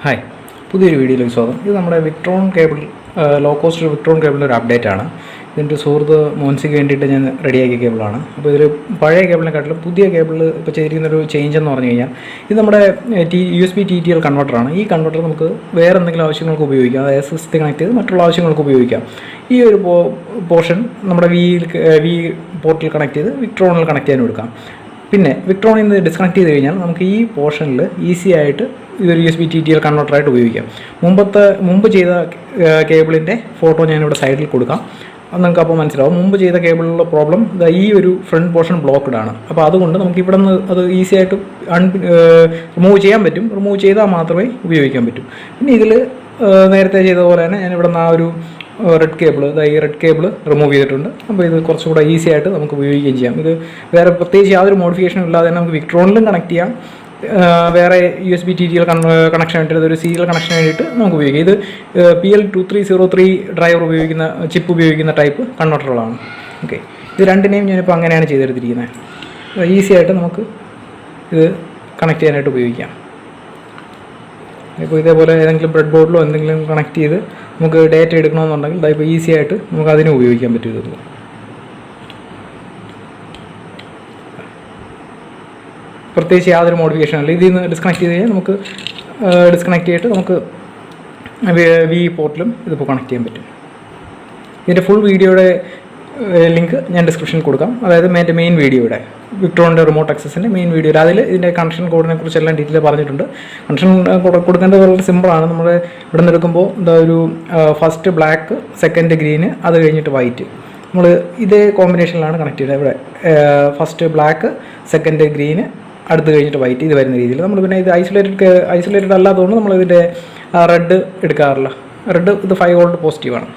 Hi, പുതിയൊരു വീഡിയോയിലേക്ക് സ്വാഗതം. ഇത് നമ്മുടെ വിക്ട്രോൺ കേബിൾ, ലോ കോസ്റ്റ് വിക്ട്രോൺ കേബിളിൻ്റെ ഒരു അപ്ഡേറ്റ് ആണ്. ഇതിൻ്റെ സുഹൃത്ത് മോൻസിക്ക് വേണ്ടിയിട്ട് ഞാൻ റെഡിയാക്കിയ കേബിളാണ്. അപ്പോൾ ഇതൊരു പഴയ കേബിളിനെക്കാട്ടിലും പുതിയ കേബിൾ ഇപ്പോൾ ചെയ്തിരിക്കുന്നൊരു ചേഞ്ച് എന്ന് പറഞ്ഞു കഴിഞ്ഞാൽ ഇത് നമ്മുടെ USB TTL കൺവെർട്ടറാണ്. ഈ കൺവെർട്ടർ നമുക്ക് വേറെ എന്തെങ്കിലും ആവശ്യങ്ങൾക്ക് ഉപയോഗിക്കാം, അതായത് സിസ്റ്റത്തിൽ കണക്ട് ചെയ്ത് മറ്റുള്ള ആവശ്യങ്ങൾക്ക് ഉപയോഗിക്കാം. ഈ ഒരു പോർഷൻ നമ്മുടെ വി പോർട്ടിൽ കണക്ട് ചെയ്ത് വിക്ട്രോണിൽ കണക്ട് ചെയ്യാൻ എടുക്കാം. പിന്നെ വിക്ട്രോണിൽ നിന്ന് ഡിസ്കണക്ട് ചെയ്ത് കഴിഞ്ഞാൽ നമുക്ക് ഈ പോർഷനിൽ ഈസി ആയിട്ട് ഇതൊരു USB TTL കൺവെർട്ടറായിട്ട് ഉപയോഗിക്കാം. മുമ്പ് ചെയ്ത കേബിളിൻ്റെ ഫോട്ടോ ഞാനിവിടെ സൈഡിൽ കൊടുക്കാം. അത് നിങ്ങൾക്ക് അപ്പോൾ മനസ്സിലാവും. മുമ്പ് ചെയ്ത കേബിളിലുള്ള പ്രോബ്ലം ഈ ഒരു ഫ്രണ്ട് പോർഷൻ ബ്ലോക്ക്ഡ് ആണ്. അപ്പോൾ അതുകൊണ്ട് നമുക്ക് ഇവിടെ നിന്ന് അത് ഈസി ആയിട്ട് റിമൂവ് ചെയ്യാൻ പറ്റും. റിമൂവ് ചെയ്താൽ മാത്രമേ ഉപയോഗിക്കാൻ പറ്റൂ. പിന്നെ ഇതിൽ നേരത്തെ ചെയ്ത പോലെ തന്നെ ഞാൻ ഇവിടെ നിന്ന് ആ ഒരു റെഡ് കേബിൾ, ഈ റെഡ് കേബിൾ റിമൂവ് ചെയ്തിട്ടുണ്ട്. അപ്പോൾ ഇത് കുറച്ചുകൂടെ ഈസി ആയിട്ട് നമുക്ക് ഉപയോഗിക്കുകയും ചെയ്യാം. ഇത് വേറെ പ്രത്യേകിച്ച് യാതൊരു മോഡിഫിക്കേഷനും ഇല്ലാതെ തന്നെ നമുക്ക് വിക്ട്രോണിലും കണക്ട് ചെയ്യാം. വേറെ USB TTL കണക്ഷൻ വേണ്ടിയിട്ട് ഒരു സീരിയൽ കണക്ഷന് വേണ്ടിയിട്ട് നമുക്ക് ഉപയോഗിക്കാം. ഇത് PL2303 ഡ്രൈവർ ഉപയോഗിക്കുന്ന ചിപ്പ് ഉപയോഗിക്കുന്ന ടൈപ്പ് കൺവെർട്ടറുകളാണ്. ഓക്കെ, ഇത് രണ്ടിനെയും ഞാനിപ്പോൾ അങ്ങനെയാണ് ചെയ്തെടുത്തിരിക്കുന്നത്. ഈസി ആയിട്ട് നമുക്ക് ഇത് കണക്ട് ചെയ്യാനായിട്ട് ഉപയോഗിക്കാം. ഇപ്പോൾ ഇതേപോലെ ഏതെങ്കിലും ബ്രെഡ് ബോർഡിലോ എന്തെങ്കിലും കണക്ട് ചെയ്ത് നമുക്ക് ഡേറ്റ എടുക്കണമെന്നുണ്ടെങ്കിൽ ഇതായിപ്പോൾ ഈസി ആയിട്ട് നമുക്ക് അതിനെ ഉപയോഗിക്കാൻ പറ്റും. ഇത് പ്രത്യേകിച്ച് യാതൊരു മോഡിഫിക്കേഷൻ അല്ല. ഇതിൽ നിന്ന് ഡിസ്കണക്ട് ചെയ്ത് കഴിഞ്ഞാൽ നമുക്ക് ഡിസ്കണക്ട് ചെയ്തിട്ട് നമുക്ക് വി പോർട്ടിലും ഇതിപ്പോൾ കണക്ട് ചെയ്യാൻ പറ്റും. ഇതിൻ്റെ ഫുൾ വീഡിയോയുടെ ലിങ്ക് ഞാൻ ഡിസ്ക്രിപ്ഷനിൽ കൊടുക്കാം. അതായത് എൻ്റെ മെയിൻ വീഡിയോയുടെ വിക്ട്രോണിൻ്റെ റിമോട്ട് ആക്സസിൻ്റെ മെയിൻ വീഡിയോയിൽ അതിൽ ഇതിൻ്റെ കണക്ഷൻ കോഡിനെ കുറിച്ചെല്ലാം ഡീറ്റെയിൽ പറഞ്ഞിട്ടുണ്ട്. കണക്ഷൻ കൊടുക്കേണ്ടത് വളരെ സിമ്പിളാണ്. നമ്മൾ ഇവിടെ നിന്ന് എടുക്കുമ്പോൾ എന്താ ഒരു ഫസ്റ്റ് ബ്ലാക്ക്, സെക്കൻഡ് ഗ്രീന്, അത് കഴിഞ്ഞിട്ട് വൈറ്റ്. നമ്മൾ ഇതേ കോമ്പിനേഷനിലാണ് കണക്ട് ചെയ്തത്. ഇവിടെ ഫസ്റ്റ് ബ്ലാക്ക്, സെക്കൻഡ് ഗ്രീന്, അടുത്ത് കഴിഞ്ഞിട്ട് വൈറ്റ്, ഇത് വരുന്ന രീതിയിൽ. നമ്മൾ പിന്നെ ഇത് ഐസൊലേറ്റഡ് അല്ലാത്തതുകൊണ്ട് നമ്മൾ ഇതിൻ്റെ റെഡ് എടുക്കാറില്ല. റെഡ് ഇത് 5 വോൾട്ട് പോസിറ്റീവാണ്.